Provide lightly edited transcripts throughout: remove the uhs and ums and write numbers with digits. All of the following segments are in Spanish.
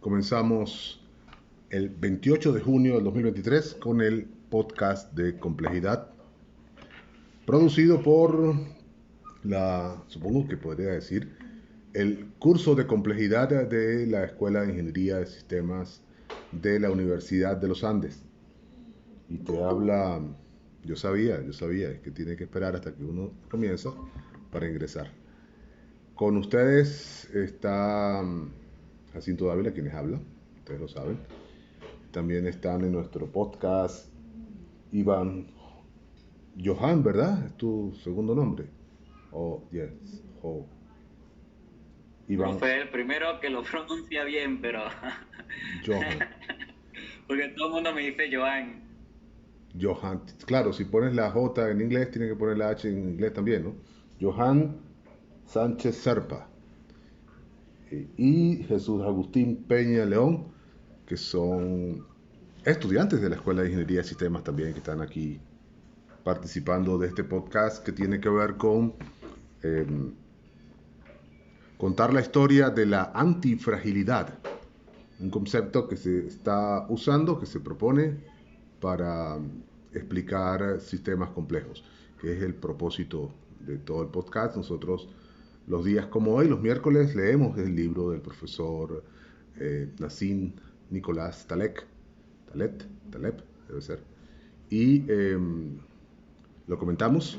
Comenzamos el 28 de junio del 2023 con el podcast de complejidad, producido por supongo que podría decir, el curso de complejidad de la Escuela de Ingeniería de Sistemas de la Universidad de los Andes. Y te habla, yo sabía, es que tiene que esperar hasta que uno comienza para ingresar. Con ustedes está Jacinto Dávila, quienes hablan, ustedes lo saben. También están en nuestro podcast Iván Johan, ¿verdad? Es tu segundo nombre. Oh, yes. Oh, Iván Profe, el primero que lo pronuncia bien, pero Johan. porque todo el mundo me dice Joan. Johan. Claro, si pones la J en inglés, tienes que poner la H en inglés también, ¿no? Johan Sánchez Serpa y Jesús Agustín Peña León, que son estudiantes de la Escuela de Ingeniería de Sistemas también, que están aquí participando de este podcast que tiene que ver con eh, contar la historia de la antifragilidad, un concepto que se está usando, que se propone para explicar sistemas complejos, que es el propósito de todo el podcast. Nosotros los días como hoy, los miércoles, leemos el libro del profesor Nassim Nicolás Taleb, debe ser, y lo comentamos,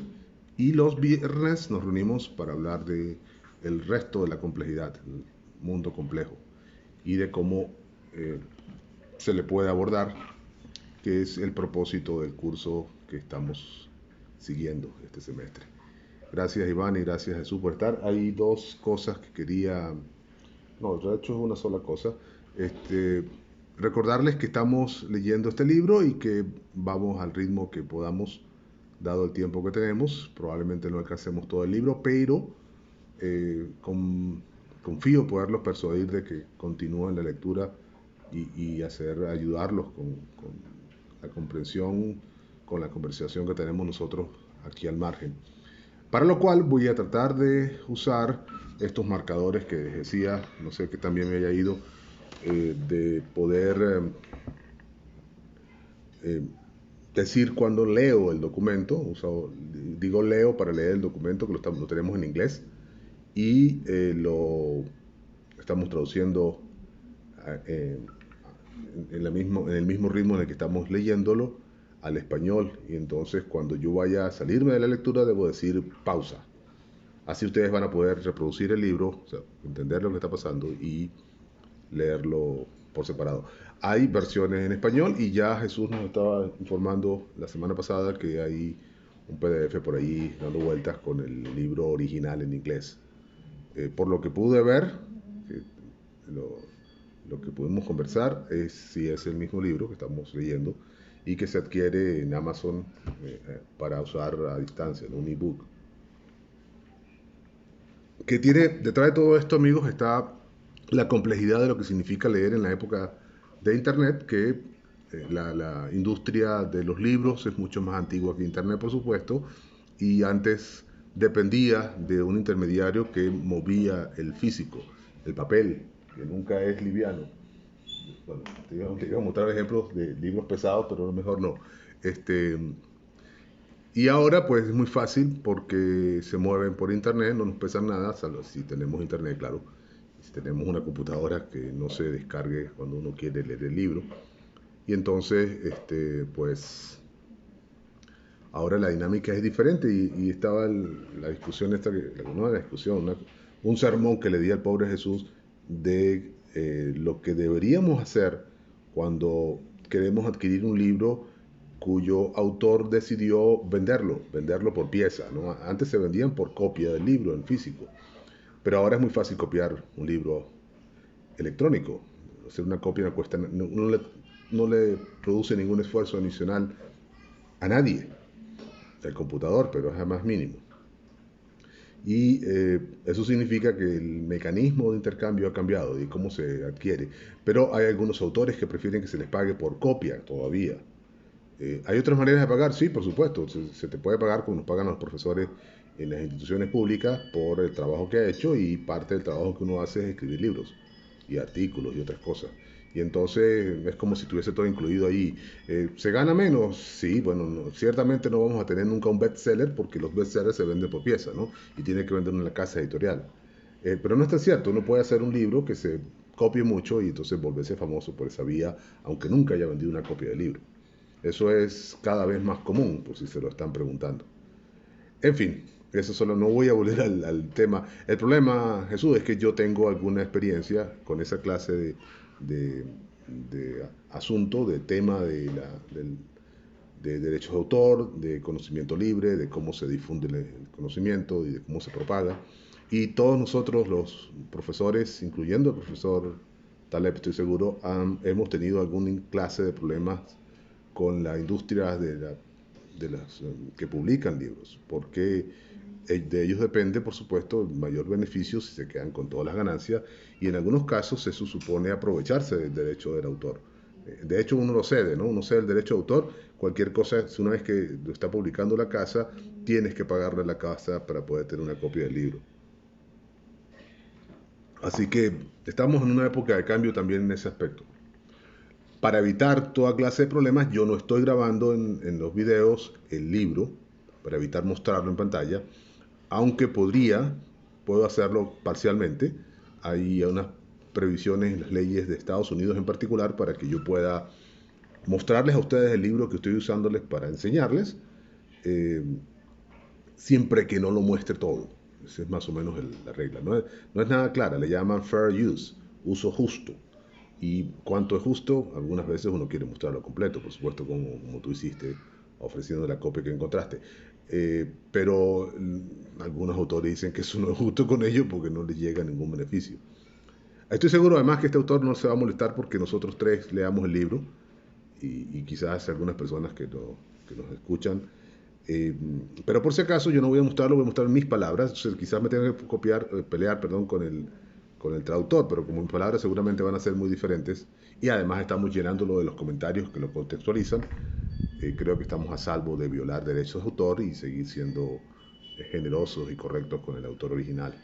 y los viernes nos reunimos para hablar de el resto de la complejidad, el mundo complejo, y de cómo eh, se le puede abordar, que es el propósito del curso que estamos siguiendo este semestre. Gracias Iván y gracias Jesús por estar. Hay dos cosas que quería, no, de hecho es una sola cosa. Este, recordarles que estamos leyendo este libro y que vamos al ritmo que podamos, dado el tiempo que tenemos. Probablemente no alcancemos todo el libro, pero confío poderlos persuadir de que continúen la lectura y ayudarlos con la comprensión, con la conversación que tenemos nosotros aquí al margen. Para lo cual voy a tratar de usar estos marcadores que decía, no sé que también me haya ido, de poder eh, decir cuando leo el documento. Digo leo para leer el documento, que lo tenemos en inglés y lo estamos traduciendo eh, en el mismo ritmo en el que estamos leyéndolo al español. Y entonces cuando yo vaya a salirme de la lectura debo decir pausa. Así ustedes van a poder reproducir el libro, o sea, entender lo que está pasando y leerlo por separado. Hay versiones en español y ya Jesús nos estaba informando la semana pasada que hay un PDF por ahí dando vueltas con el libro original en inglés. Por lo que pude ver, eh, lo, lo que pudimos conversar es si es el mismo libro que estamos leyendo y que se adquiere en Amazon para usar a distancia, en un ebook. Que tiene detrás de todo esto, amigos, está la complejidad de lo que significa leer en la época de Internet, que la industria de los libros es mucho más antigua que Internet, por supuesto, y antes dependía de un intermediario que movía el físico, el papel, que nunca es liviano. Bueno, te iba a mostrar ejemplos de libros pesados, pero a lo mejor no. Este, y ahora pues es muy fácil porque se mueven por internet, no nos pesan nada, salvo si tenemos internet, claro. Si tenemos una computadora que no se descargue cuando uno quiere leer el libro. Y entonces, pues ahora la dinámica es diferente y estaba la discusión esta, no la discusión, un sermón que le di al pobre Jesús de lo que deberíamos hacer cuando queremos adquirir un libro cuyo autor decidió venderlo por pieza, ¿no? Antes se vendían por copia del libro en físico, pero ahora es muy fácil copiar un libro electrónico. Hacer una copia no cuesta, no le produce ningún esfuerzo adicional a nadie del computador, pero es más mínimo. Y eso significa que el mecanismo de intercambio ha cambiado y cómo se adquiere. Pero hay algunos autores que prefieren que se les pague por copia todavía. ¿Hay otras maneras de pagar? Sí, por supuesto. Se te puede pagar como nos pagan los profesores en las instituciones públicas por el trabajo que ha hecho, y parte del trabajo que uno hace es escribir libros. y artículos y otras cosas. Y entonces es como si tuviese todo incluido ahí. ¿Se gana menos? Sí, bueno, ciertamente no vamos a tener nunca un bestseller porque los bestsellers se venden por pieza, ¿no? Y tiene que vender en la casa editorial. Pero no es tan cierto, uno puede hacer un libro que se copie mucho y entonces volverse famoso por esa vía, aunque nunca haya vendido una copia del libro. Eso es cada vez más común, por si se lo están preguntando. En fin, eso solo no voy a volver al tema. El problema, Jesús, es que yo tengo alguna experiencia con esa clase de, de asunto, de tema de derechos de autor, de conocimiento libre, de cómo se difunde el conocimiento y de cómo se propaga. Y todos nosotros, los profesores, incluyendo el profesor Taleb, estoy seguro, hemos tenido alguna clase de problemas con la industria de las que publican libros, porque de ellos depende, por supuesto, el mayor beneficio si se quedan con todas las ganancias, y en algunos casos eso supone aprovecharse del derecho del autor. De hecho, uno lo cede, ¿no? Uno cede el derecho de autor, cualquier cosa, una vez que lo está publicando la casa, tienes que pagarle a la casa para poder tener una copia del libro. Así que estamos en una época de cambio también en ese aspecto. Para evitar toda clase de problemas, yo no estoy grabando en los videos el libro, para evitar mostrarlo en pantalla, aunque puedo hacerlo parcialmente. Hay unas previsiones en las leyes de Estados Unidos en particular para que yo pueda mostrarles a ustedes el libro que estoy usándoles para enseñarles, eh, siempre que no lo muestre todo. Esa es más o menos la regla. No es nada clara, le llaman fair use, uso justo. Y cuánto es justo, algunas veces uno quiere mostrarlo completo, por supuesto, como tú hiciste, ofreciendo la copia que encontraste. Pero algunos autores dicen que eso no es justo con ellos porque no les llega ningún beneficio. Estoy seguro además que este autor no se va a molestar porque nosotros tres leamos el libro y quizás algunas personas que nos escuchan. Eh, pero por si acaso yo no voy a mostrarlo, voy a mostrar mis palabras. Entonces, quizás me tenga que pelear, perdón, con el traductor, pero como mis palabras seguramente van a ser muy diferentes y además estamos llenándolo de los comentarios que lo contextualizan, creo que estamos a salvo de violar derechos de autor y seguir siendo generosos y correctos con el autor original.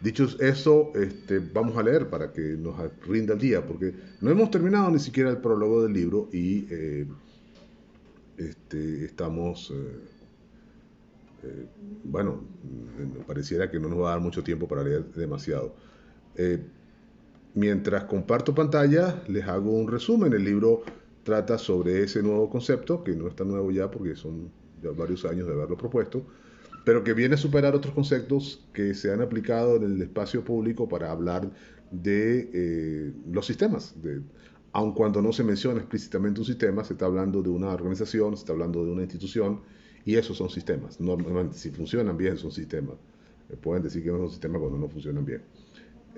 Dicho eso, vamos a leer para que nos rinda el día, porque no hemos terminado ni siquiera el prólogo del libro y estamos, bueno, pareciera que no nos va a dar mucho tiempo para leer demasiado. Eh, Mientras comparto pantalla, les hago un resumen. El libro trata sobre ese nuevo concepto, que no es tan nuevo ya porque son ya varios años de haberlo propuesto, pero que viene a superar otros conceptos que se han aplicado en el espacio público para hablar de los sistemas. Aun cuando no se menciona explícitamente un sistema, se está hablando de una organización, se está hablando de una institución, y esos son sistemas. Normalmente, si funcionan bien, son sistemas. Pueden decir que no son sistemas cuando no funcionan bien.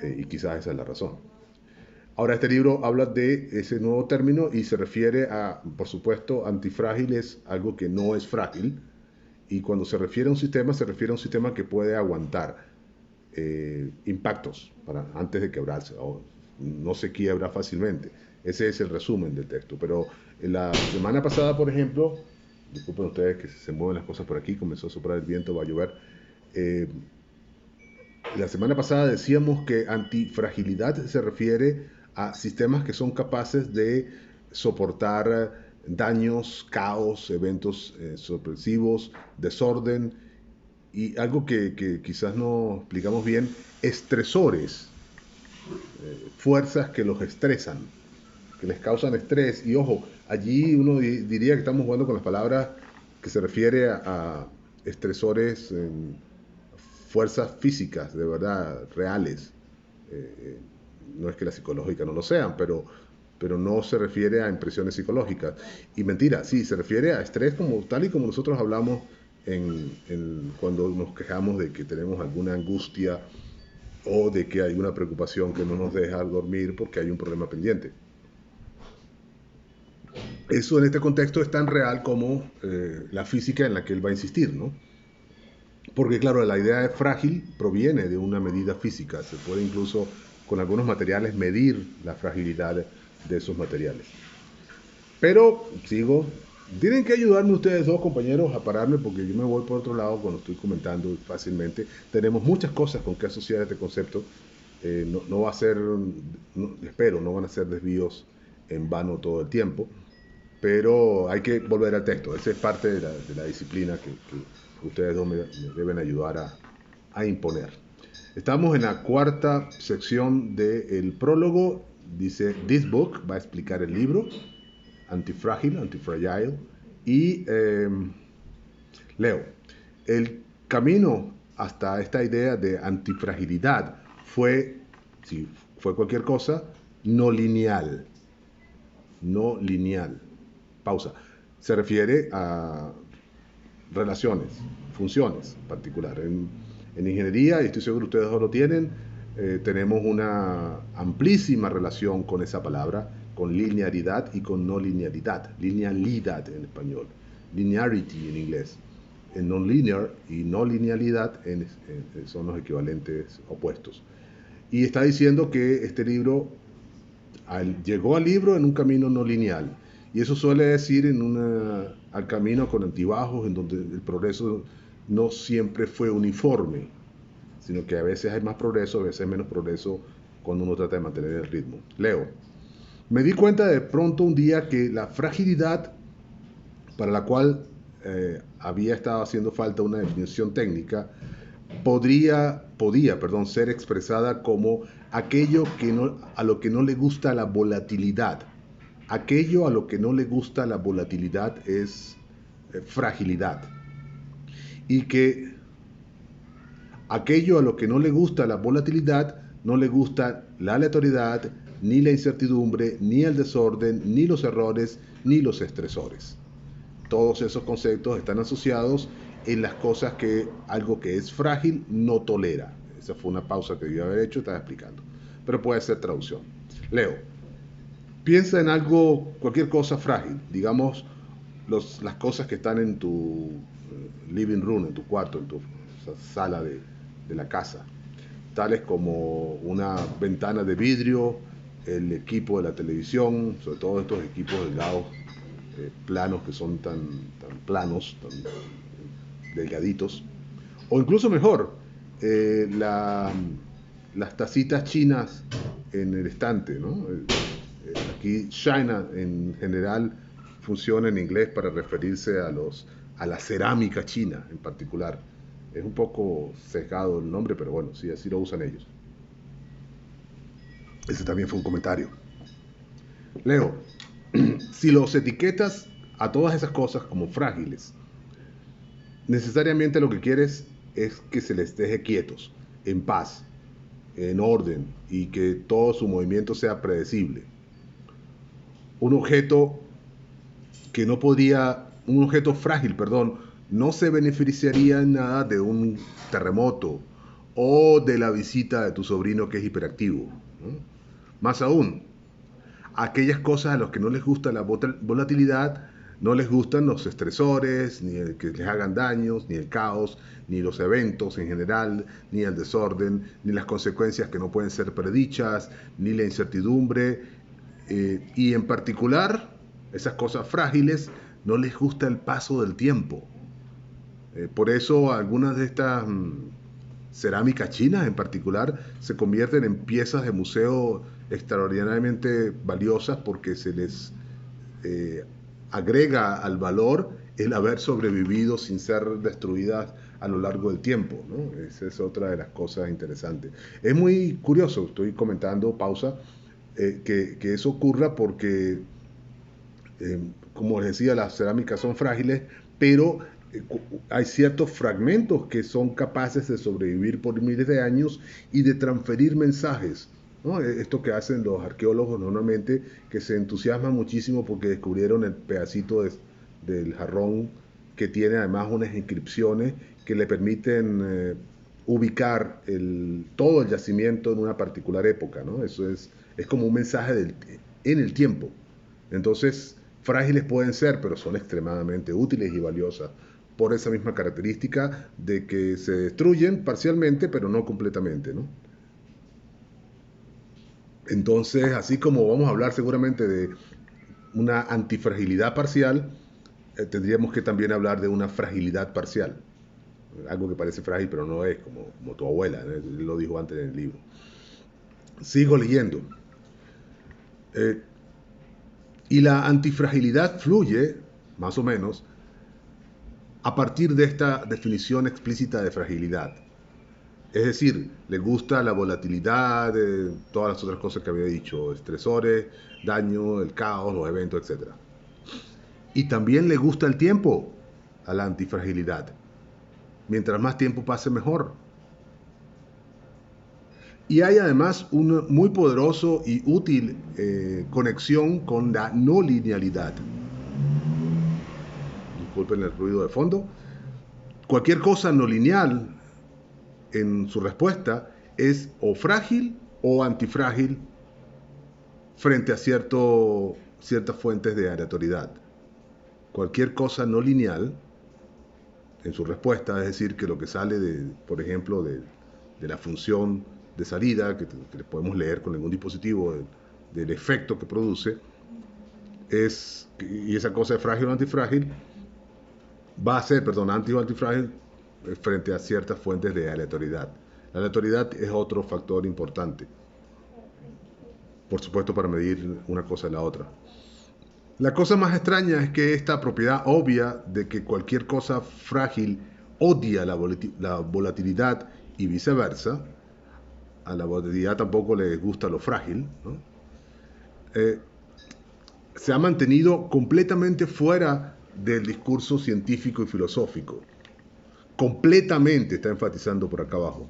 Y quizás esa es la razón. Ahora, este libro habla de ese nuevo término y se refiere a, por supuesto, antifrágil es algo que no es frágil, y cuando se refiere a un sistema, se refiere a un sistema que puede aguantar impactos antes de quebrarse, o no se quiebra fácilmente. Ese es el resumen del texto. Pero la semana pasada, por ejemplo, disculpen ustedes que se mueven las cosas por aquí, comenzó a soplar el viento, va a llover. La semana pasada decíamos que antifragilidad se refiere a sistemas que son capaces de soportar daños, caos, eventos sorpresivos, desorden y algo que quizás no explicamos bien, estresores, fuerzas que los estresan, que les causan estrés. Y ojo, allí uno diría que estamos jugando con las palabras que se refiere a estresores, fuerzas físicas, de verdad, reales. No es que las psicológicas no lo sean, pero no se refiere a impresiones psicológicas. Y mentira, sí, se refiere a estrés como tal y como nosotros hablamos cuando nos quejamos de que tenemos alguna angustia o de que hay una preocupación que no nos deja dormir porque hay un problema pendiente. Eso en este contexto es tan real como la física en la que él va a insistir, ¿no? Porque claro, la idea de frágil proviene de una medida física. Se puede incluso con algunos materiales medir la fragilidad de esos materiales. Pero sigo. Tienen que ayudarme ustedes dos, compañeros, a pararme porque yo me voy por otro lado cuando estoy comentando fácilmente. Tenemos muchas cosas con que asociar este concepto no va a ser, espero, no van a ser desvíos en vano todo el tiempo, pero hay que volver al texto. Esa es parte de la disciplina que ustedes dos me deben ayudar a imponer. Estamos en la cuarta sección del prólogo. Dice, this book va a explicar el libro, Antifragile, y leo, el camino hasta esta idea de antifragilidad fue, si fue cualquier cosa, no lineal. No lineal. Pausa. Se refiere a relaciones, funciones en particular. En ingeniería, y estoy seguro que ustedes lo tienen, tenemos una amplísima relación con esa palabra, con linearidad y con no linealidad. Linealidad en español, linearity en inglés. En non-linear y no linealidad son los equivalentes opuestos. Y está diciendo que este libro llegó al libro en un camino no lineal. Y eso suele decir al camino con altibajos, en donde el progreso no siempre fue uniforme, sino que a veces hay más progreso, a veces menos progreso cuando uno trata de mantener el ritmo. Leo. Me di cuenta de pronto un día que la fragilidad para la cual había estado haciendo falta una definición técnica, podía, ser expresada como aquello a lo que no le gusta la volatilidad. Aquello a lo que no le gusta la volatilidad es fragilidad. Y que aquello a lo que no le gusta la volatilidad, no le gusta la aleatoriedad, ni la incertidumbre, ni el desorden, ni los errores, ni los estresores. Todos esos conceptos están asociados en las cosas que algo que es frágil no tolera. Esa fue una pausa que yo había hecho, estaba explicando. Pero puede ser traducción. Leo. Piensa en algo, cualquier cosa frágil. Digamos, las cosas que están en tu living room, en tu cuarto, en tu sala de la casa. Tales como una ventana de vidrio, el equipo de la televisión, sobre todo estos equipos delgados, planos que son tan planos, tan delgaditos, o incluso mejor, las tacitas chinas en el estante, ¿no? Aquí China en general funciona en inglés para referirse a la cerámica china en particular. Es un poco sesgado el nombre, pero bueno, sí, así lo usan ellos. Ese también fue un comentario. Leo, si los etiquetas a todas esas cosas como frágiles, necesariamente lo que quieres es que se les deje quietos, en paz, en orden, y que todo su movimiento sea predecible. Un objeto un objeto frágil, no se beneficiaría en nada de un terremoto o de la visita de tu sobrino que es hiperactivo, ¿no? Más aún, aquellas cosas a las que no les gusta la volatilidad, no les gustan los estresores, ni el que les hagan daños, ni el caos, ni los eventos en general, ni el desorden, ni las consecuencias que no pueden ser predichas, ni la incertidumbre, y en particular, esas cosas frágiles, no les gusta el paso del tiempo. Por eso algunas de estas cerámicas chinas en particular se convierten en piezas de museo extraordinariamente valiosas porque se les agrega al valor el haber sobrevivido sin ser destruidas a lo largo del tiempo, ¿no? Esa es otra de las cosas interesantes. Es muy curioso, estoy comentando, pausa, que eso ocurra porque, como les decía, las cerámicas son frágiles, pero hay ciertos fragmentos que son capaces de sobrevivir por miles de años y de transferir mensajes, ¿no? Esto que hacen los arqueólogos normalmente, que se entusiasman muchísimo porque descubrieron el pedacito del jarrón que tiene además unas inscripciones que le permiten ubicar todo el yacimiento en una particular época, ¿no? Eso es como un mensaje en el tiempo. Entonces, frágiles pueden ser, pero son extremadamente útiles y valiosas por esa misma característica de que se destruyen parcialmente, pero no completamente, ¿no? Entonces, así como vamos a hablar seguramente de una antifragilidad parcial, tendríamos que también hablar de una fragilidad parcial. Algo que parece frágil, pero no es, como tu abuela, ¿no? Lo dijo antes en el libro. Sigo leyendo. Eh, y la antifragilidad fluye, más o menos, a partir de esta definición explícita de fragilidad. Es decir, le gusta la volatilidad, todas las otras cosas que había dicho, estresores, daño, el caos, los eventos, etc. Y también le gusta el tiempo a la antifragilidad. Mientras más tiempo pase, mejor. Y hay además una muy poderoso y útil conexión con la no linealidad. Disculpen el ruido de fondo. Cualquier cosa no lineal en su respuesta es o frágil o antifrágil frente a ciertas fuentes de aleatoriedad. Cualquier cosa no lineal en su respuesta, es decir, que lo que sale de, por ejemplo, de la función de salida, que podemos leer con ningún dispositivo, del efecto que produce, y esa cosa es frágil o antifrágil, va a ser, perdón, anti o antifrágil frente a ciertas fuentes de aleatoriedad. La aleatoriedad es otro factor importante, por supuesto, para medir una cosa y la otra. La cosa más extraña es que esta propiedad obvia de que cualquier cosa frágil odia la volatilidad y viceversa, a la volatilidad tampoco le gusta lo frágil, ¿no? eh, se ha mantenido completamente fuera del discurso científico y filosófico. Completamente, está enfatizando por acá abajo,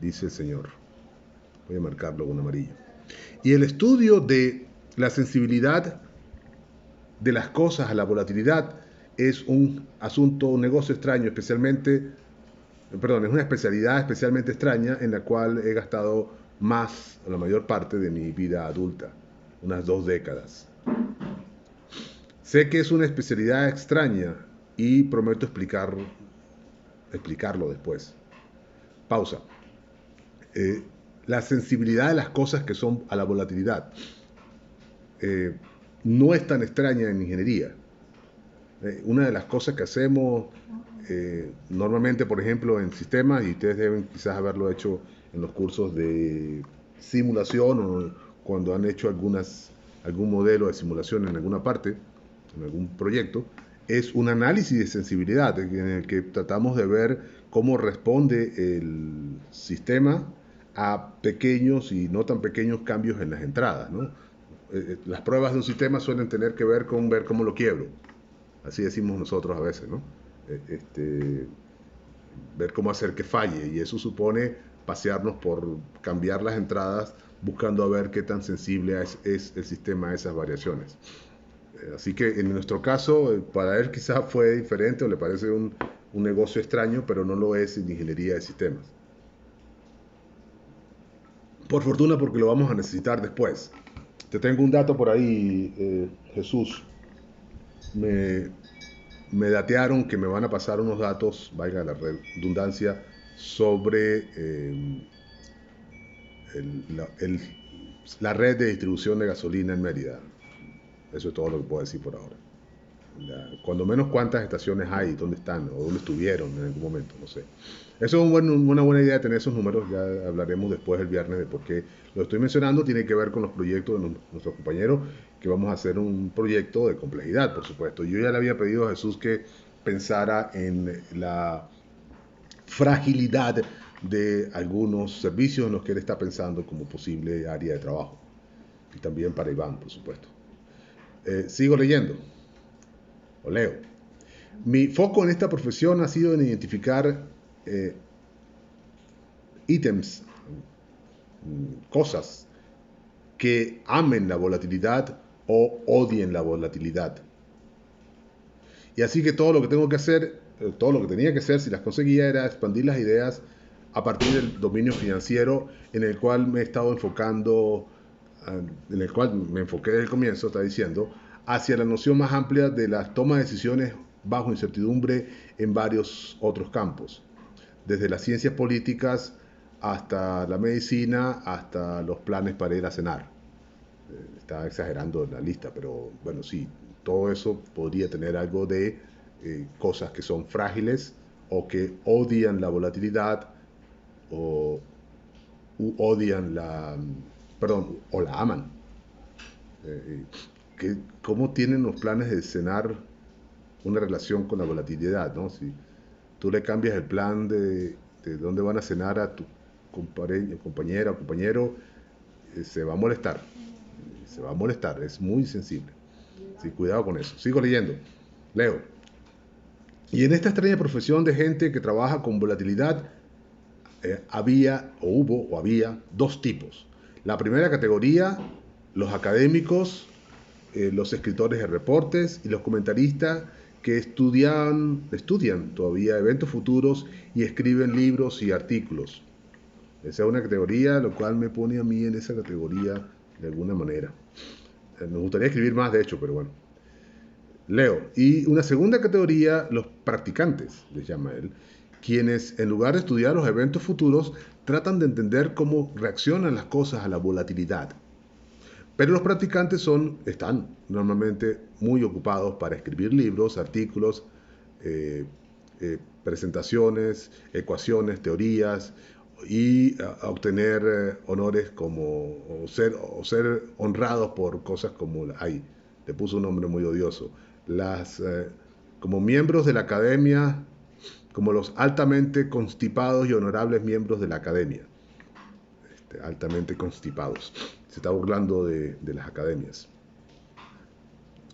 dice el señor. Voy a marcarlo con amarillo. Y el estudio de la sensibilidad de las cosas a la volatilidad es un asunto, un negocio extraño, especialmente, perdón, es una especialidad especialmente extraña en la cual he gastado más, la mayor parte de mi vida adulta, unas 2 décadas. Sé que es una especialidad extraña y prometo explicarlo después. Pausa. La sensibilidad de las cosas que son a la volatilidad no es tan extraña en ingeniería. Una de las cosas que hacemos normalmente, por ejemplo, en sistemas, y ustedes deben quizás haberlo hecho en los cursos de simulación o cuando han hecho algún modelo de simulación en alguna parte, en algún proyecto, es un análisis de sensibilidad en el que tratamos de ver cómo responde el sistema a pequeños y no tan pequeños cambios en las entradas, ¿no? Las pruebas de un sistema suelen tener que ver con ver cómo lo quiebro. Así decimos nosotros a veces, ¿no? Ver cómo hacer que falle, y eso supone pasearnos por cambiar las entradas buscando a ver qué tan sensible es el sistema a esas variaciones. Así que en nuestro caso, para él quizás fue diferente o le parece un negocio extraño, pero no lo es en ingeniería de sistemas. Por fortuna, porque lo vamos a necesitar después. Te tengo un dato por ahí, Jesús. Me, me datearon que me van a pasar unos datos, valga la redundancia, sobre la red de distribución de gasolina en Mérida. Eso es todo lo que puedo decir por ahora. Cuando menos cuántas estaciones hay, dónde están o dónde estuvieron en algún momento, no sé. Eso es una buena idea de tener esos números, ya hablaremos después el viernes de por qué lo estoy mencionando, tiene que ver con los proyectos de nuestros compañeros, que vamos a hacer un proyecto de complejidad, por supuesto. Yo ya le había pedido a Jesús que pensara en la fragilidad de algunos servicios en los que él está pensando como posible área de trabajo. Y también para Iván, por supuesto. Sigo leyendo, o leo. Mi foco en esta profesión ha sido en identificar ítems, cosas que amen la volatilidad o odien la volatilidad. Y así que todo lo que tengo que hacer, todo lo que tenía que hacer, si las conseguía, era expandir las ideas a partir del dominio financiero en el cual me he estado enfocando, en el cual me enfoqué desde el comienzo, está diciendo, hacia la noción más amplia de la toma de decisiones bajo incertidumbre en varios otros campos, desde las ciencias políticas hasta la medicina, hasta los planes para ir a cenar. Está exagerando la lista, pero bueno, sí, todo eso podría tener algo de cosas que son frágiles o que odian la volatilidad o odian perdón, o la aman. ¿Cómo tienen los planes de cenar una relación con la volatilidad, ¿no? Si tú le cambias el plan de dónde van a cenar a tu compañera o compañero, se va a molestar. Se va a molestar, es muy sensible. Sí, cuidado con eso. Sigo leyendo. Leo. Y en esta extraña profesión de gente que trabaja con volatilidad, había dos tipos. La primera categoría, los académicos, los escritores de reportes y los comentaristas que estudian todavía eventos futuros y escriben libros y artículos. Esa es una categoría, lo cual me pone a mí en esa categoría de alguna manera. Me gustaría escribir más, de hecho, pero bueno. Leo. Y una segunda categoría, los practicantes, les llama él, quienes en lugar de estudiar los eventos futuros, tratan de entender cómo reaccionan las cosas a la volatilidad. Pero los practicantes están normalmente muy ocupados para escribir libros, artículos, presentaciones, ecuaciones, teorías y obtener honores o ser honrados por cosas como le puso un nombre muy odioso, como miembros de la academia, como los altamente constipados y honorables miembros de la academia. Altamente constipados. Se está burlando de las academias.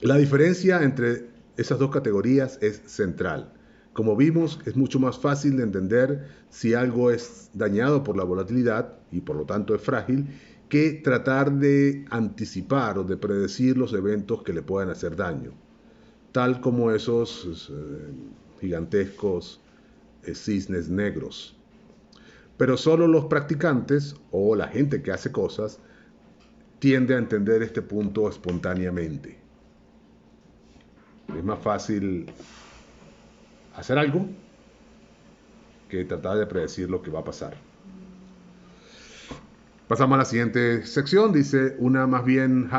La diferencia entre esas dos categorías es central. Como vimos, es mucho más fácil de entender si algo es dañado por la volatilidad y por lo tanto es frágil, que tratar de anticipar o de predecir los eventos que le puedan hacer daño, tal como esos gigantescos cisnes negros. Pero solo los practicantes o la gente que hace cosas tiende a entender este punto espontáneamente. Es más fácil hacer algo que tratar de predecir lo que va a pasar. Pasamos a la siguiente sección. Dice, una más bien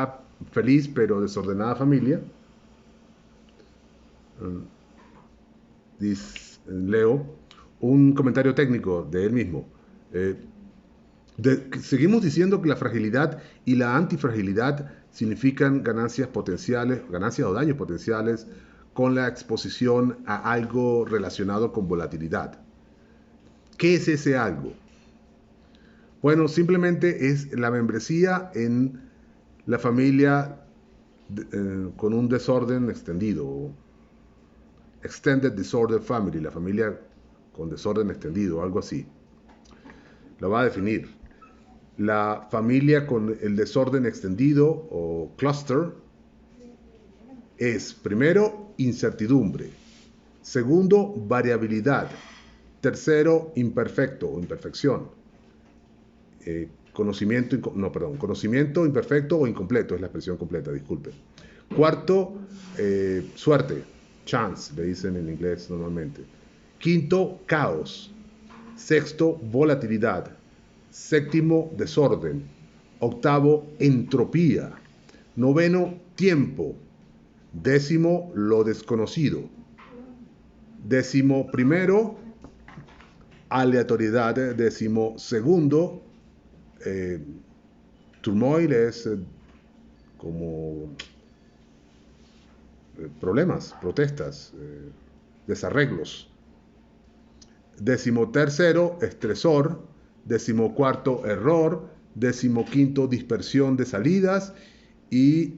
feliz pero desordenada familia. Dice, Leo, un comentario técnico de él mismo. Seguimos diciendo que la fragilidad y la antifragilidad significan ganancias o daños potenciales con la exposición a algo relacionado con volatilidad. ¿Qué es ese algo? Bueno, simplemente es la membresía en la familia con un desorden extendido, Extended Disorder Family, la familia con desorden extendido, algo así. Lo va a definir. La familia con el desorden extendido o cluster es, primero, incertidumbre. Segundo, variabilidad. Tercero, imperfecto o imperfección. Conocimiento imperfecto o incompleto, es la expresión completa, disculpe. Cuarto, suerte, chance, le dicen en inglés normalmente. Quinto, caos. Sexto, volatilidad. Séptimo, desorden. Octavo, entropía. Noveno, tiempo. Décimo, lo desconocido. Décimo primero, aleatoriedad. Décimo segundo, turmoil es como problemas, protestas, desarreglos. Décimo tercero, estresor. Décimo cuarto, error. Décimo quinto, dispersión de salidas. Y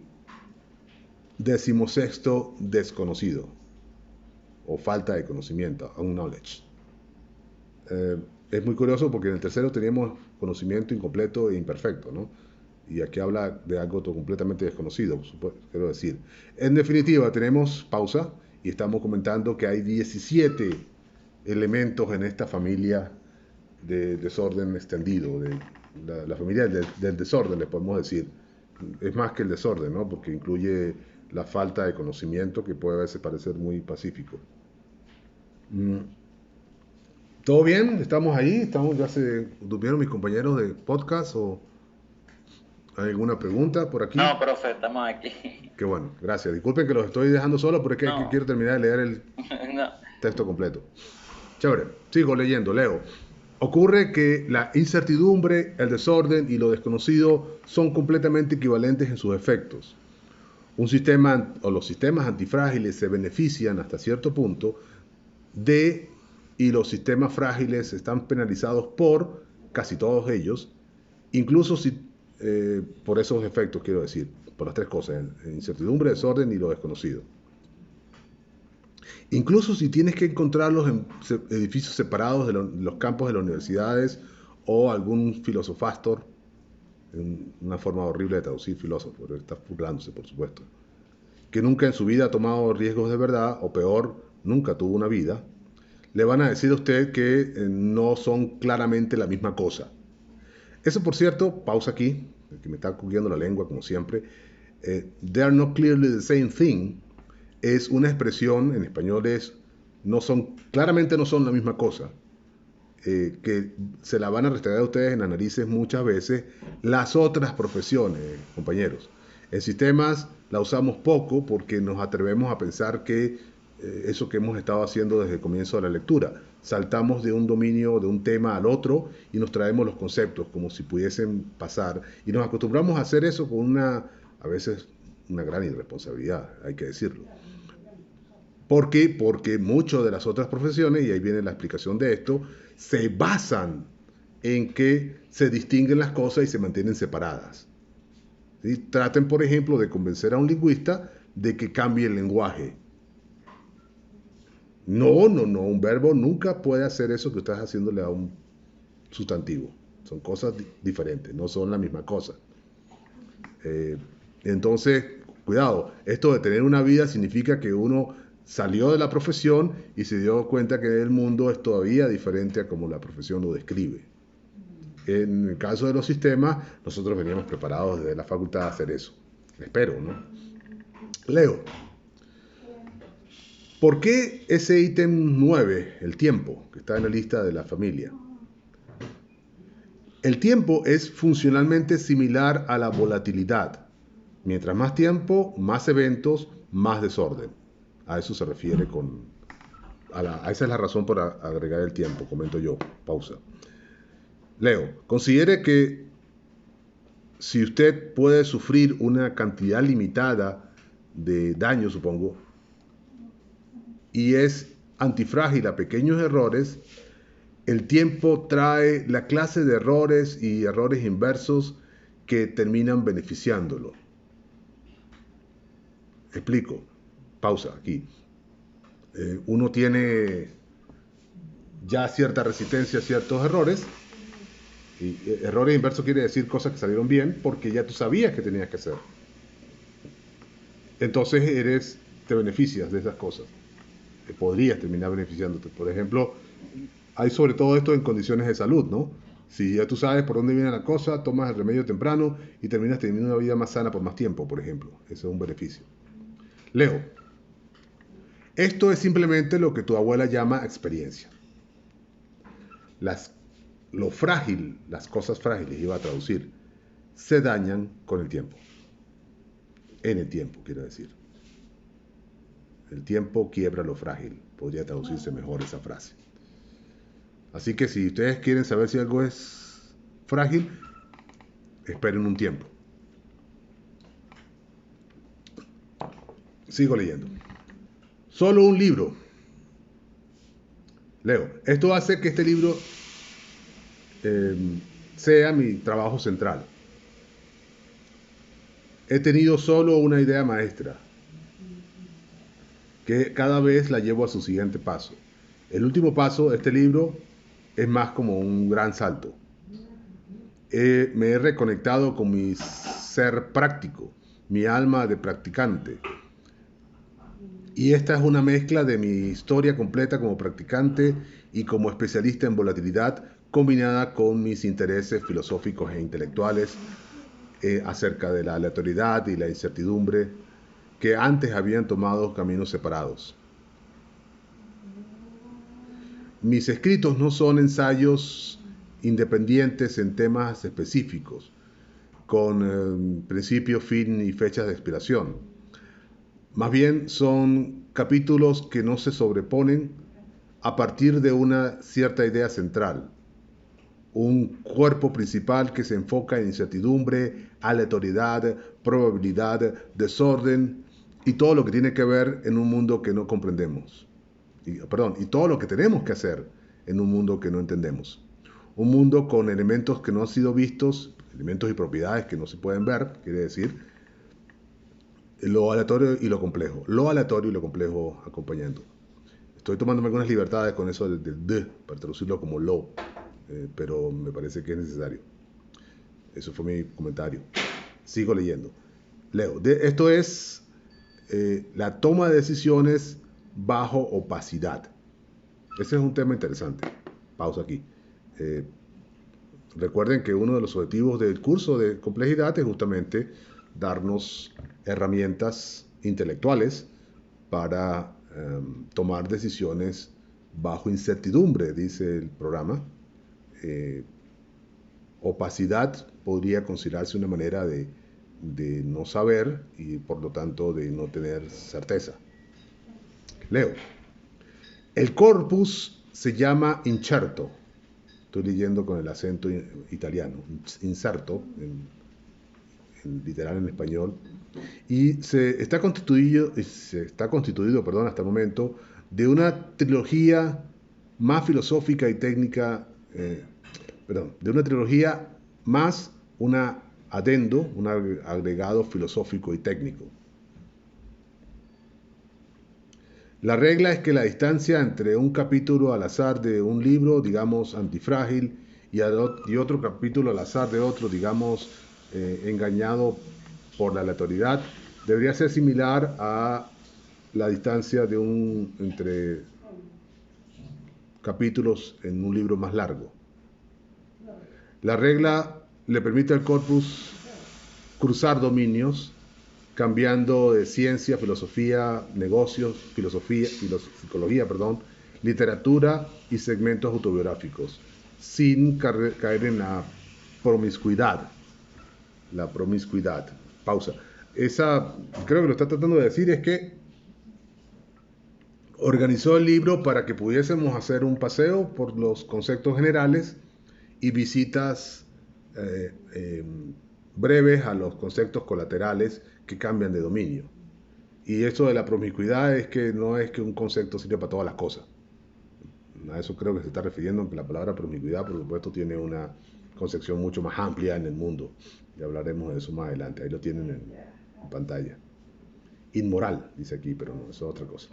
décimo sexto, desconocido o falta de conocimiento, unknowledge. Es muy curioso porque en el tercero teníamos conocimiento incompleto e imperfecto, ¿no? Y aquí habla de algo completamente desconocido, quiero decir. En definitiva, tenemos pausa y estamos comentando que hay 17 elementos en esta familia de desorden extendido, de la familia del desorden, le podemos decir. Es más que el desorden, ¿no? Porque incluye la falta de conocimiento, que puede a veces parecer muy pacífico. ¿Todo bien? ¿Estamos ahí? ¿Ya se durmieron mis compañeros de podcast o hay alguna pregunta por aquí? No, profe, estamos aquí. Qué bueno, gracias. Disculpen que los estoy dejando solos, pero es que quiero terminar de leer el No. texto completo. Chévere, sigo leyendo, leo. Ocurre que la incertidumbre, el desorden y lo desconocido son completamente equivalentes en sus efectos. Un sistema o los sistemas antifrágiles se benefician hasta cierto punto de y los sistemas frágiles están penalizados por casi todos ellos, incluso si por esos efectos, quiero decir, por las tres cosas, incertidumbre, desorden y lo desconocido. Incluso si tienes que encontrarlos en edificios separados de los campos de las universidades o algún filosofastor, una forma horrible de traducir filósofo, pero está burlándose, por supuesto, que nunca en su vida ha tomado riesgos de verdad, o peor, nunca tuvo una vida, le van a decir a usted que no son claramente la misma cosa. Eso, por cierto, pausa aquí, que me está cogiendo la lengua como siempre, they are not clearly the same thing, es una expresión, en español es, claramente no son la misma cosa, que se la van a restregar a ustedes en las narices muchas veces las otras profesiones, compañeros. En sistemas la usamos poco porque nos atrevemos a pensar que eso que hemos estado haciendo desde el comienzo de la lectura, saltamos de un dominio, de un tema al otro y nos traemos los conceptos como si pudiesen pasar y nos acostumbramos a hacer eso con a veces una gran irresponsabilidad, hay que decirlo. ¿Por qué? Porque muchas de las otras profesiones, y ahí viene la explicación de esto, se basan en que se distinguen las cosas y se mantienen separadas. ¿Sí? Traten, por ejemplo, de convencer a un lingüista de que cambie el lenguaje. No, un verbo nunca puede hacer eso que estás haciéndole a un sustantivo. Son cosas diferentes, no son la misma cosa. Entonces, cuidado, esto de tener una vida significa que uno salió de la profesión y se dio cuenta que el mundo es todavía diferente a como la profesión lo describe. En el caso de los sistemas, nosotros veníamos preparados desde la facultad a hacer eso. Espero, ¿no? Leo. ¿Por qué ese ítem 9, el tiempo, que está en la lista de la familia? El tiempo es funcionalmente similar a la volatilidad. Mientras más tiempo, más eventos, más desorden. A eso se refiere esa es la razón por agregar el tiempo, comento yo. Pausa. Leo, considere que si usted puede sufrir una cantidad limitada de daño, supongo, y es antifrágil a pequeños errores, el tiempo trae la clase de errores y errores inversos que terminan beneficiándolo. Explico. Pausa aquí. Uno tiene ya cierta resistencia a ciertos errores. Y errores inversos quiere decir cosas que salieron bien porque ya tú sabías que tenías que hacer. Entonces te beneficias de esas cosas. Podrías terminar beneficiándote. Por ejemplo, hay sobre todo esto en condiciones de salud, ¿no? Si ya tú sabes por dónde viene la cosa, tomas el remedio temprano y terminas teniendo una vida más sana por más tiempo, por ejemplo. Eso es un beneficio. Leo. Esto es simplemente lo que tu abuela llama experiencia. Lo frágil, las cosas frágiles, iba a traducir, se dañan con el tiempo. En el tiempo, quiero decir. El tiempo quiebra lo frágil. Podría traducirse mejor esa frase. Así que si ustedes quieren saber si algo es frágil, esperen un tiempo. Sigo leyendo. Solo un libro. Leo. Esto hace que este libro sea mi trabajo central. He tenido solo una idea maestra, que cada vez la llevo a su siguiente paso. El último paso de este libro es más como un gran salto. Me he reconectado con mi ser práctico, mi alma de practicante. Y esta es una mezcla de mi historia completa como practicante y como especialista en volatilidad, combinada con mis intereses filosóficos e intelectuales acerca de la aleatoriedad y la incertidumbre que antes habían tomado caminos separados. Mis escritos no son ensayos independientes en temas específicos, con principio, fin y fechas de expiración. Más bien son capítulos que no se sobreponen a partir de una cierta idea central. un cuerpo principal que se enfoca en incertidumbre, aleatoriedad, probabilidad, desorden y todo lo que tiene que ver en un mundo que no comprendemos. Y todo lo que tenemos que hacer en un mundo que no entendemos. Un mundo con elementos que no han sido vistos, elementos y propiedades que no se pueden ver, quiere decir, lo aleatorio y lo complejo. Lo aleatorio y lo complejo acompañando. Estoy tomando algunas libertades con eso del de, para traducirlo como lo, pero me parece que es necesario. Eso fue mi comentario. Sigo leyendo. Leo. Esto es la toma de decisiones bajo opacidad. Ese es un tema interesante. Pausa aquí. Eh, Recuerden que uno de los objetivos del curso de complejidad es justamente darnos herramientas intelectuales para tomar decisiones bajo incertidumbre, dice el programa. Opacidad podría considerarse una manera de no saber y por lo tanto de no tener certeza. Leo. El corpus se llama incerto. Estoy leyendo con el acento italiano. Inserto, literal en español. Y está constituido, perdón, hasta el momento, de una trilogía más filosófica y técnica, de una trilogía más una adendo, un agregado filosófico y técnico. La regla es que la distancia entre un capítulo al azar de un libro, digamos, antifrágil, y otro capítulo al azar de otro, digamos, engañado por la aleatoriedad, debería ser similar a la distancia entre capítulos en un libro más largo. La regla le permite al corpus cruzar dominios, cambiando de ciencia, filosofía, negocios, psicología, literatura y segmentos autobiográficos, sin caer en la promiscuidad. La promiscuidad. Pausa. Creo que lo está tratando de decir es que organizó el libro para que pudiésemos hacer un paseo por los conceptos generales y visitas breves a los conceptos colaterales que cambian de dominio. Y eso de la promiscuidad es que no es que un concepto sirve para todas las cosas. A eso creo que se está refiriendo, que la palabra promiscuidad, por supuesto, tiene una concepción mucho más amplia en el mundo. Y hablaremos de eso más adelante. Ahí lo tienen en pantalla. Inmoral, dice aquí, pero no, eso es otra cosa.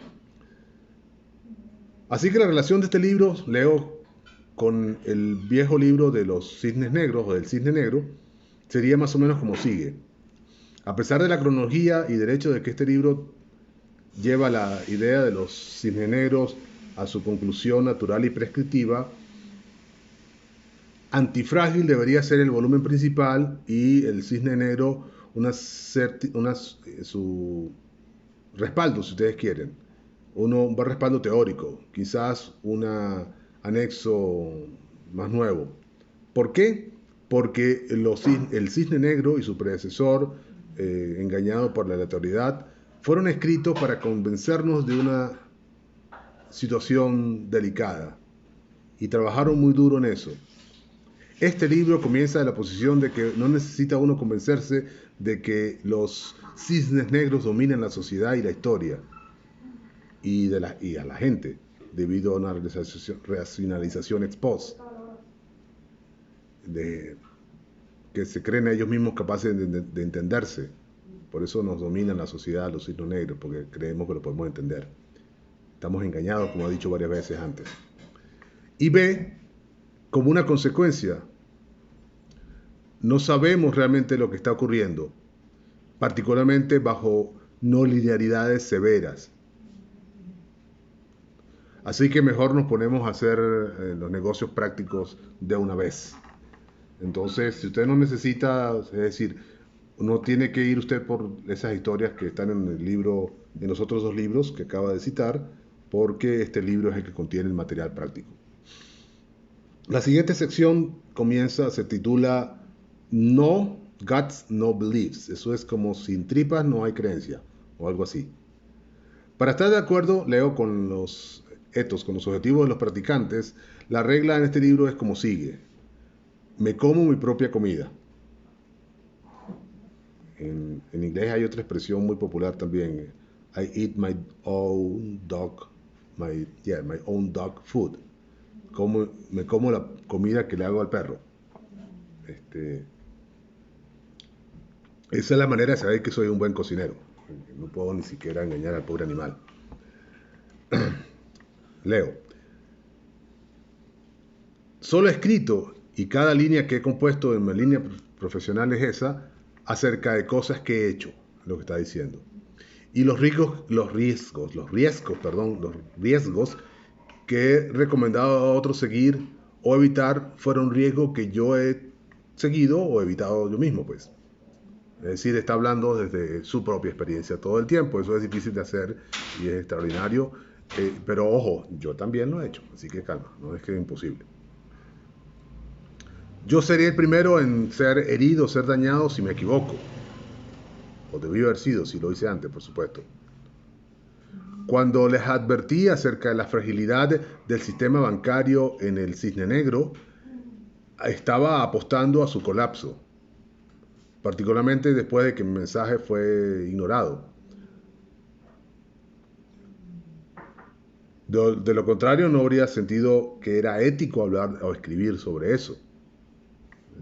Así que la relación de este libro, Leo, con el viejo libro de los cisnes negros, o del cisne negro, sería más o menos como sigue. A pesar de la cronología y del hecho de que este libro lleva la idea de los cisnes negros a su conclusión natural y prescriptiva, Antifrágil debería ser el volumen principal y el cisne negro su respaldo, si ustedes quieren. Un respaldo teórico, quizás un anexo más nuevo. ¿Por qué? Porque el cisne negro y su predecesor, engañado por la aleatoriedad, fueron escritos para convencernos de una situación delicada y trabajaron muy duro en eso. Este libro comienza de la posición de que no necesita uno convencerse de que los cisnes negros dominan la sociedad y la historia y a la gente debido a una racionalización ex post que se creen a ellos mismos capaces de entenderse. Por eso nos dominan la sociedad los cisnes negros, porque creemos que lo podemos entender. Estamos engañados, como he dicho varias veces antes. Y B, como una consecuencia, no sabemos realmente lo que está ocurriendo, particularmente bajo no linearidades severas. Así que mejor nos ponemos a hacer los negocios prácticos de una vez. Entonces, si usted no necesita, es decir, no tiene que ir usted por esas historias que están en el libro, en los otros dos libros que acaba de citar, porque este libro es el que contiene el material práctico. La siguiente sección se titula No Guts, No Beliefs. Eso es como sin tripas no hay creencia, o algo así. Para estar de acuerdo, leo con los etos, con los objetivos de los practicantes, la regla en este libro es como sigue. me como mi propia comida. En inglés hay otra expresión muy popular también. I eat my own dog, my own dog food. Me como la comida que le hago al perro. Este, esa es la manera de saber que soy un buen cocinero. No puedo ni siquiera engañar al pobre animal. Leo. Solo he escrito, y cada línea que he compuesto en mi línea profesional es esa, acerca de cosas que he hecho, lo que está diciendo. Y los riesgos que he recomendado a otros seguir o evitar fueron riesgos que yo he seguido o evitado yo mismo, pues. Es decir, está hablando desde su propia experiencia todo el tiempo. Eso es difícil de hacer y es extraordinario. Pero ojo, yo también lo he hecho, así que calma, no es que es imposible. Yo sería el primero en ser herido, ser dañado si me equivoco. O debí haber sido, si lo hice antes, por supuesto. Cuando les advertí acerca de la fragilidad del sistema bancario en el Cisne Negro, estaba apostando a su colapso, particularmente después de que mi mensaje fue ignorado. De lo contrario, no habría sentido que era ético hablar o escribir sobre eso.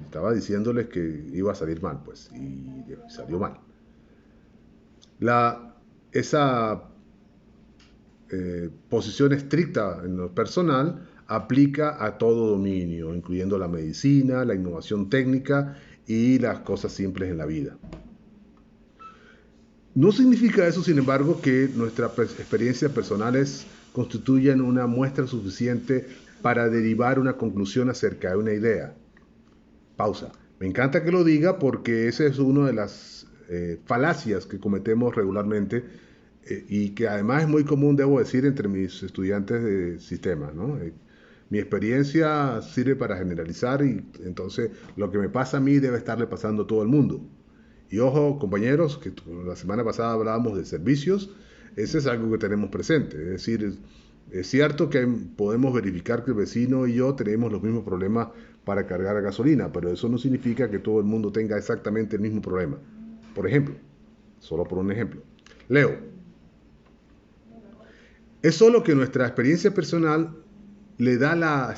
Estaba diciéndoles que iba a salir mal, pues, y salió mal. Esa posición estricta en lo personal aplica a todo dominio, incluyendo la medicina, la innovación técnica y las cosas simples en la vida. No significa eso, sin embargo, que nuestras experiencias personales constituyan una muestra suficiente para derivar una conclusión acerca de una idea. Pausa. Me encanta que lo diga porque esa es una de las falacias que cometemos regularmente y que además es muy común, debo decir, entre mis estudiantes de sistemas, ¿no? Mi experiencia sirve para generalizar y entonces lo que me pasa a mí debe estarle pasando a todo el mundo. Y ojo, compañeros, que la semana pasada hablábamos de servicios, ese es algo que tenemos presente. Es decir, es cierto que podemos verificar que el vecino y yo tenemos los mismos problemas para cargar gasolina, pero eso no significa que todo el mundo tenga exactamente el mismo problema. Por ejemplo, solo por un ejemplo. Leo, es solo que nuestra experiencia personal le da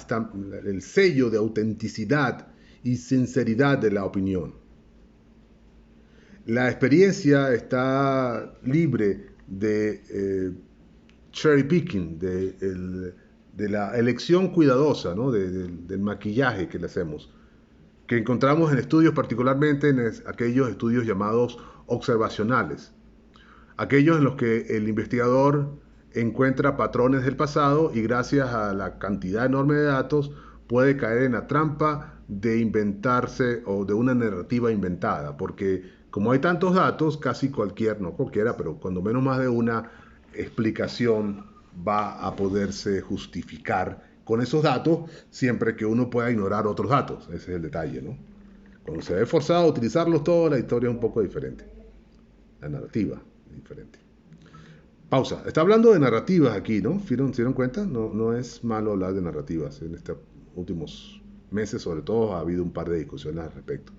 el sello de autenticidad y sinceridad de la opinión. La experiencia está libre de cherry picking, de la elección cuidadosa, ¿no? Del maquillaje que le hacemos, que encontramos en estudios, particularmente en aquellos estudios llamados observacionales, aquellos en los que el investigador encuentra patrones del pasado y gracias a la cantidad enorme de datos puede caer en la trampa de inventarse o de una narrativa inventada, porque como hay tantos datos, casi no cualquiera, pero cuando menos más de una explicación va a poderse justificar con esos datos siempre que uno pueda ignorar otros datos. Ese es el detalle, ¿no? Cuando se ve forzado a utilizarlos todos, la historia es un poco diferente. La narrativa es diferente. Pausa. Está hablando de narrativas aquí, ¿no? ¿Se dieron cuenta? No es malo hablar de narrativas. En estos últimos meses, sobre todo, ha habido un par de discusiones al respecto.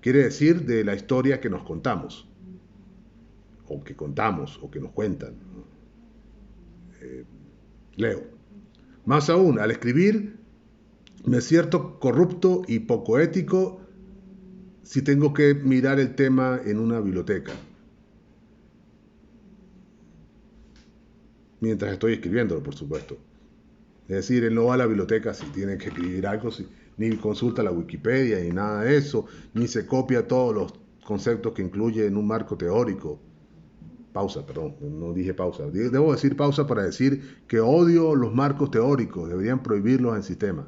Quiere decir de la historia que nos contamos, o que contamos, o que nos cuentan. Leo. Más aún, al escribir, me siento corrupto y poco ético si tengo que mirar el tema en una biblioteca, mientras estoy escribiéndolo, por supuesto. Es decir, él no va a la biblioteca si tiene que escribir algo, ni consulta la Wikipedia, ni nada de eso, ni se copia todos los conceptos que incluye en un marco teórico. Pausa, perdón, no dije pausa. Debo decir pausa para decir que odio los marcos teóricos, deberían prohibirlos en sistema,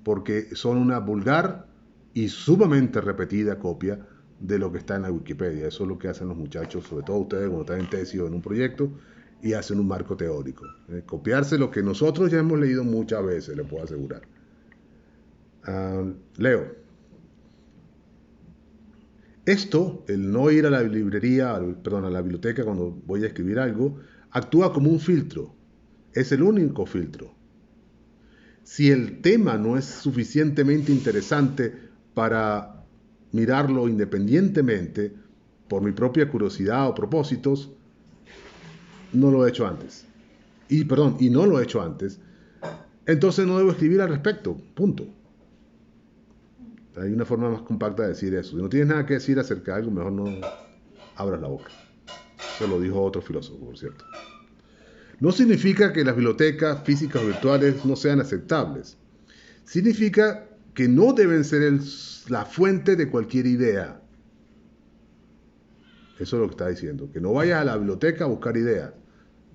porque son una vulgar y sumamente repetida copia de lo que está en la Wikipedia. Eso es lo que hacen los muchachos, sobre todo ustedes cuando están en tesis o en un proyecto, y hacen un marco teórico. Copiarse lo que nosotros ya hemos leído muchas veces, le puedo asegurar. Leo. Esto, el no ir a la librería, perdón, a la biblioteca cuando voy a escribir algo, actúa como un filtro. Es el único filtro. Si el tema no es suficientemente interesante para mirarlo independientemente, por mi propia curiosidad o propósitos, no lo he hecho antes. Y no lo he hecho antes, entonces no debo escribir al respecto, punto. Hay una forma más compacta de decir eso. Si no tienes nada que decir acerca de algo, mejor no abras la boca. Eso lo dijo otro filósofo, por cierto. No significa que las bibliotecas físicas o virtuales no sean aceptables. Significa que no deben ser la fuente de cualquier idea. Eso es lo que está diciendo. Que no vayas a la biblioteca a buscar ideas.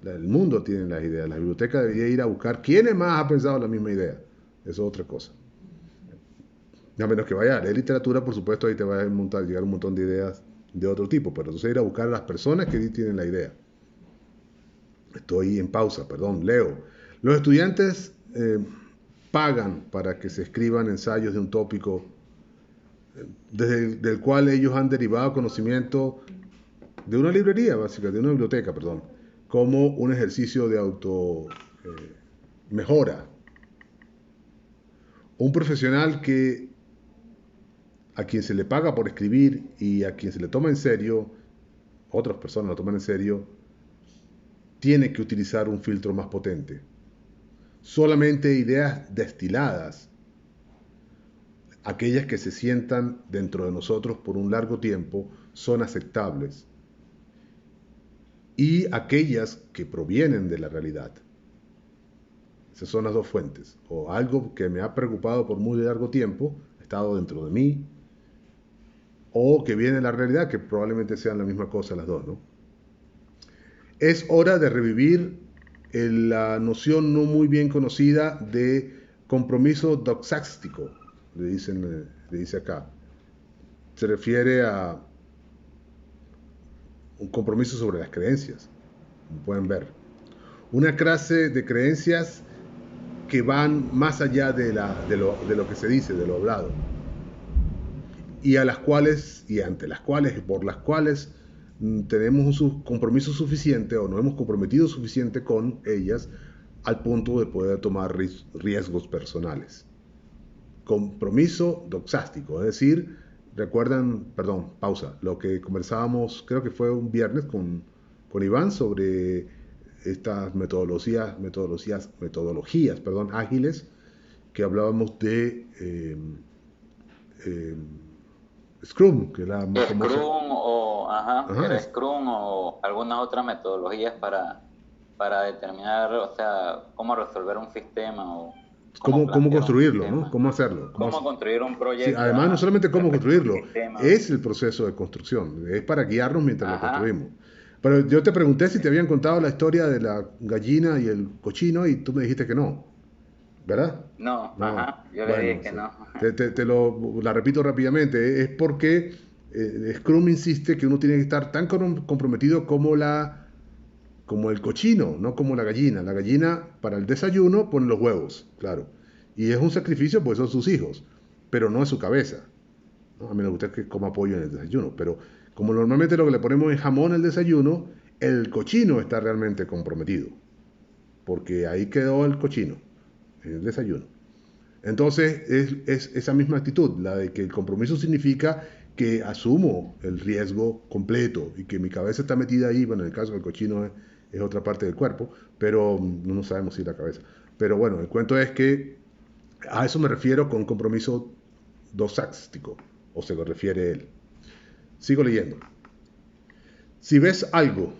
El mundo tiene las ideas. La biblioteca debería ir a buscar quién más ha pensado la misma idea. Eso es otra cosa. A menos que vaya a leer literatura, por supuesto, ahí te va a llegar un montón de ideas de otro tipo. Pero entonces ir a buscar a las personas que tienen la idea. Estoy en pausa, perdón, leo. Los estudiantes pagan para que se escriban ensayos de un tópico del cual ellos han derivado conocimiento de una librería, básicamente, de una biblioteca, perdón, como un ejercicio de auto mejora. Un profesional a quien se le paga por escribir y a quien se le toma en serio, otras personas lo toman en serio, tiene que utilizar un filtro más potente. Solamente ideas destiladas, aquellas que se sientan dentro de nosotros por un largo tiempo, son aceptables. Y aquellas que provienen de la realidad. Esas son las dos fuentes. O algo que me ha preocupado por muy largo tiempo, ha estado dentro de mí, o que viene de la realidad, que probablemente sean la misma cosa las dos, ¿no? Es hora de revivir la noción no muy bien conocida de compromiso doxástico, le dice acá. Se refiere a un compromiso sobre las creencias, como pueden ver. Una clase de creencias que van más allá de lo que se dice, de lo hablado, y ante las cuales, por las cuales tenemos un compromiso suficiente o nos hemos comprometido suficiente con ellas al punto de poder tomar riesgos personales. Compromiso doxástico, es decir, recuerdan, perdón, pausa, lo que conversábamos, creo que fue un viernes con Iván sobre estas metodologías ágiles, que hablábamos de Scrum, que es la más famosa. Era Scrum o algunas otras metodologías para determinar, o sea, cómo resolver un sistema o cómo construirlo, ¿no? Cómo hacerlo. Cómo construir un proyecto. Sí, además, no solamente cómo construirlo, es el proceso de construcción. Es para guiarnos mientras lo construimos. Pero yo te pregunté si te habían contado la historia de la gallina y el cochino y tú me dijiste que no. ¿Verdad? No. Yo le dije que no. La repito rápidamente. Es porque Scrum insiste que uno tiene que estar tan comprometido como el cochino, no como la gallina. La gallina para el desayuno pone los huevos, claro. Y es un sacrificio porque son sus hijos, pero no es su cabeza, ¿no? A menos que usted coma pollo en el desayuno. Pero como normalmente lo que le ponemos es jamón al desayuno, el cochino está realmente comprometido. Porque ahí quedó el cochino, en el desayuno. Entonces es esa misma actitud, la de que el compromiso significa que asumo el riesgo completo y que mi cabeza está metida ahí. Bueno, en el caso del cochino es otra parte del cuerpo, pero no sabemos si la cabeza. Pero bueno, el cuento es que a eso me refiero con compromiso doxástico, o se lo refiere él. Sigo leyendo. Si ves algo,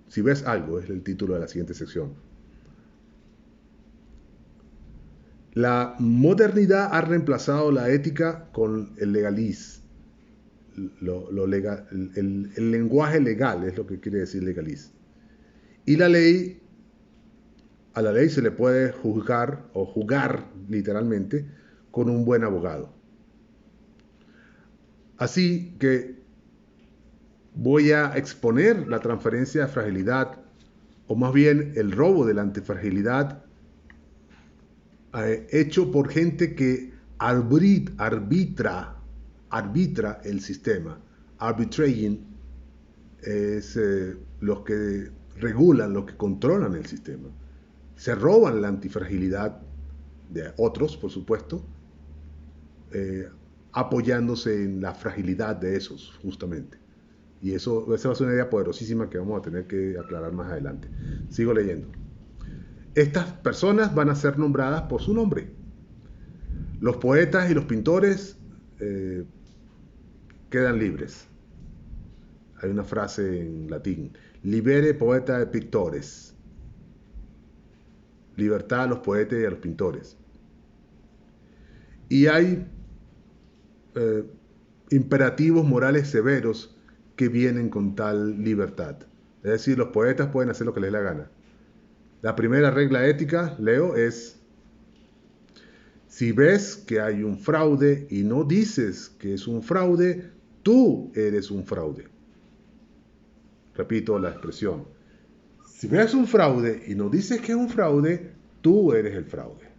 es el título de la siguiente sección. La modernidad ha reemplazado la ética con el legalismo. El lenguaje legal es lo que quiere decir legalismo. Y a la ley se le puede juzgar o jugar literalmente con un buen abogado. Así que voy a exponer la transferencia de fragilidad, o más bien el robo de la antifragilidad, hecho por gente que arbitra el sistema. Arbitrating es los que regulan, los que controlan el sistema. Se roban la antifragilidad de otros, por supuesto, apoyándose en la fragilidad de esos, justamente. Y esa va a ser una idea poderosísima que vamos a tener que aclarar más adelante. Sigo leyendo. Estas personas van a ser nombradas por su nombre. Los poetas y los pintores quedan libres. Hay una frase en latín: libere poeta et pictores. Libertad a los poetas y a los pintores. Y hay imperativos morales severos que vienen con tal libertad. Es decir, los poetas pueden hacer lo que les dé la gana. La primera regla ética, Leo, es: si ves que hay un fraude y no dices que es un fraude, tú eres un fraude. Repito la expresión. Si ves un fraude y no dices que es un fraude, tú eres el fraude.